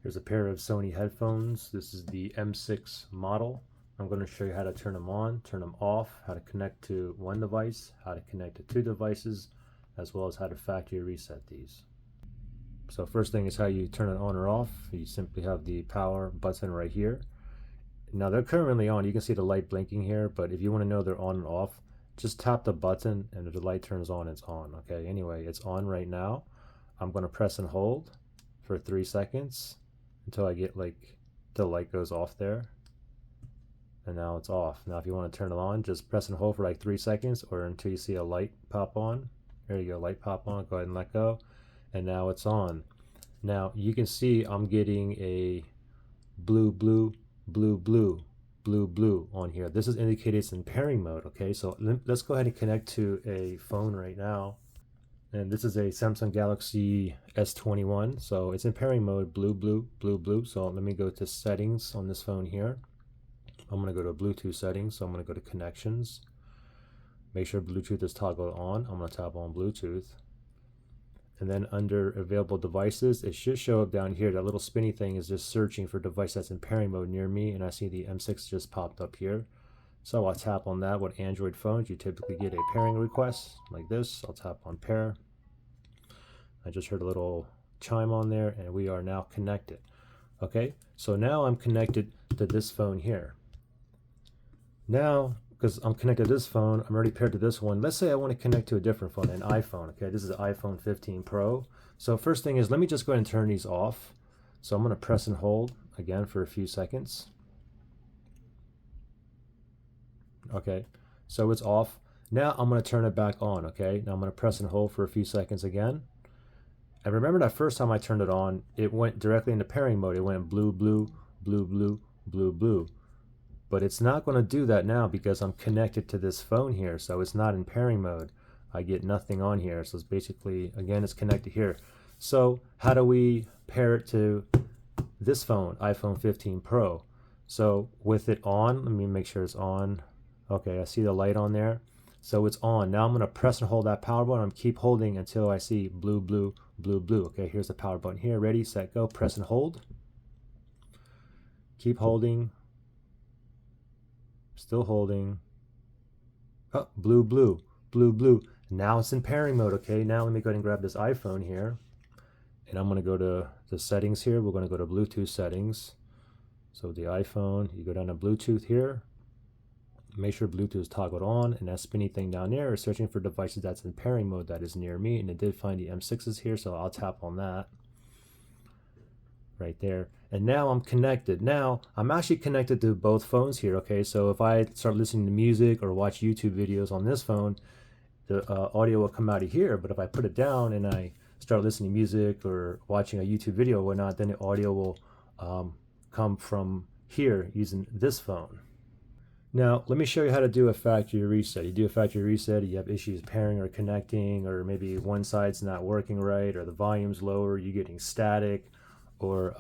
Here's a pair of Sony headphones. This is the M6 model. I'm going to show you how to turn them on, turn them off, how to connect to one device, how to connect to two devices, as well as how to factory reset these. So first thing is how you turn it on or off. You simply have the power button right here. Now they're currently on. You can see the light blinking here, but if you want to know they're on and off, just tap the button and if the light turns on, it's on. Okay, anyway, it's on right now. I'm going to press and hold for 3 seconds until I get the light goes off there, and now it's off. Now if you want to turn it on, just press and hold for like 3 seconds or until you see a light pop on. There you go, light pop on. Go ahead and let go, and now it's on. Now you can see I'm getting a blue on here. This is indicated it's in pairing mode. Okay, so let's go ahead and connect to a phone right now. And this is a Samsung Galaxy S21, so it's in pairing mode, blue. So let me go to settings on this phone here. I'm going to go to Bluetooth settings, so I'm going to go to connections. Make sure Bluetooth is toggled on. I'm going to tap on Bluetooth. And then under available devices, it should show up down here. That little spinny thing is just searching for a device that's in pairing mode near me, and I see the M6 just popped up here. So I'll tap on that. With Android phones, you typically get a pairing request like this. I'll tap on pair. I just heard a little chime on there, and we are now connected. Okay, so now I'm connected to this phone here. Now, because I'm connected to this phone, I'm already paired to this one. Let's say I want to connect to a different phone, an iPhone. Okay, this is an iPhone 15 Pro. So first thing is, let me just go ahead and turn these off. So I'm going to press and hold again for a few seconds. Okay, so it's off. Now I'm going to turn it back on. Okay, now I'm going to press and hold for a few seconds again. And remember that first time I turned it on, it went directly into pairing mode. It went blue. But it's not going to do that now because I'm connected to this phone here, so it's not in pairing mode. I get nothing on here, so it's basically, again, it's connected here. So how do we pair it to this phone, iPhone 15 Pro? So with it on, let me make sure it's on. Okay, I see the light on there. So it's on. Now I'm going to press and hold that power button. I'm keep holding until I see blue. Okay, here's the power button here. Ready, set, go. Press and hold. Keep holding. Still holding. Oh, blue. Now it's in pairing mode. Okay, now let me go ahead and grab this iPhone here. And I'm going to go to the settings here. We're going to go to Bluetooth settings. So the iPhone, you go down to Bluetooth here. Make sure Bluetooth is toggled on, and that spinny thing down there is searching for devices that's in pairing mode that is near me, and it did find the M6s here, so I'll tap on that right there. And now I'm connected. Now I'm actually connected to both phones here. Okay, so if I start listening to music or watch YouTube videos on this phone, the audio will come out of here, but if I put it down and I start listening to music or watching a YouTube video or whatnot, then the audio will come from here using this phone. Now, let me show you how to do a factory reset. You do a factory reset, you have issues pairing or connecting, or maybe one side's not working right, or the volume's lower, you're getting static, or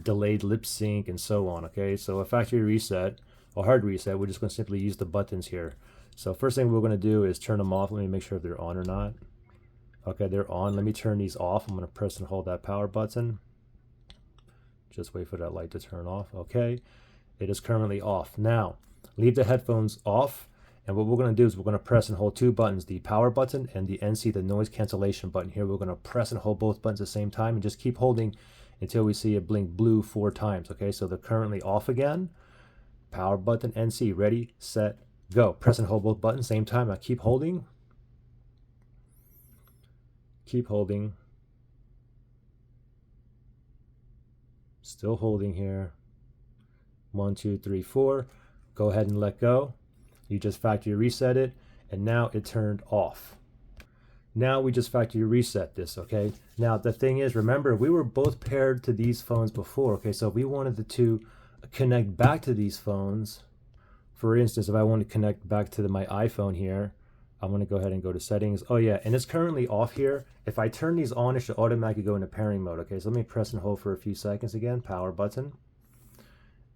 delayed lip sync, and so on, okay? So a factory reset, or hard reset, we're just going to simply use the buttons here. So first thing we're going to do is turn them off. Let me make sure if they're on or not. Okay, they're on. Let me turn these off. I'm going to press and hold that power button. Just wait for that light to turn off. Okay, it is currently off. Now, leave the headphones off, and what we're going to do is we're going to press and hold two buttons, the power button and the NC, the noise cancellation button here. We're going to press and hold both buttons at the same time and just keep holding until we see it blink blue 4 times. Okay, so they're currently off again. Power button, NC, ready, set, go. Press and hold both buttons same time. Now keep holding. Keep holding. Still holding here. 1, 2, 3, 4. Go ahead and let go. You just factory reset it, and now it turned off. Now we just factory reset this, okay? Now the thing is, remember, we were both paired to these phones before, okay? So if we wanted to connect back to these phones, for instance, if I want to connect back to my iPhone here, I'm going to go ahead and go to settings. Oh yeah, and it's currently off here. If I turn these on, it should automatically go into pairing mode, okay? So let me press and hold for a few seconds again, power button.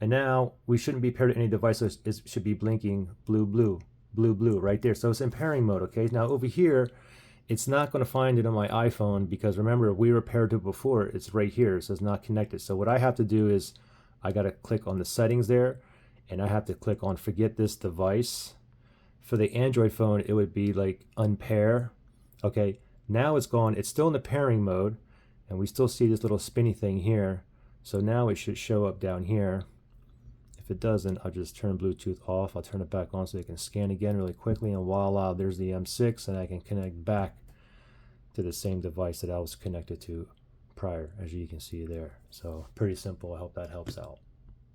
And now we shouldn't be paired to any device, so it should be blinking blue right there. So it's in pairing mode, okay? Now over here, it's not going to find it on my iPhone because remember, we were paired to it before. It's right here. It says not connected. So what I have to do is I got to click on the settings there, and I have to click on forget this device. For the Android phone, it would be like unpair. Okay, now it's gone. It's still in the pairing mode, and we still see this little spinny thing here. So now it should show up down here. If it doesn't, I'll just turn Bluetooth off. I'll turn it back on so it can scan again really quickly, and voila, there's the M6, and I can connect back to the same device that I was connected to prior, as you can see there. So pretty simple. I hope that helps out.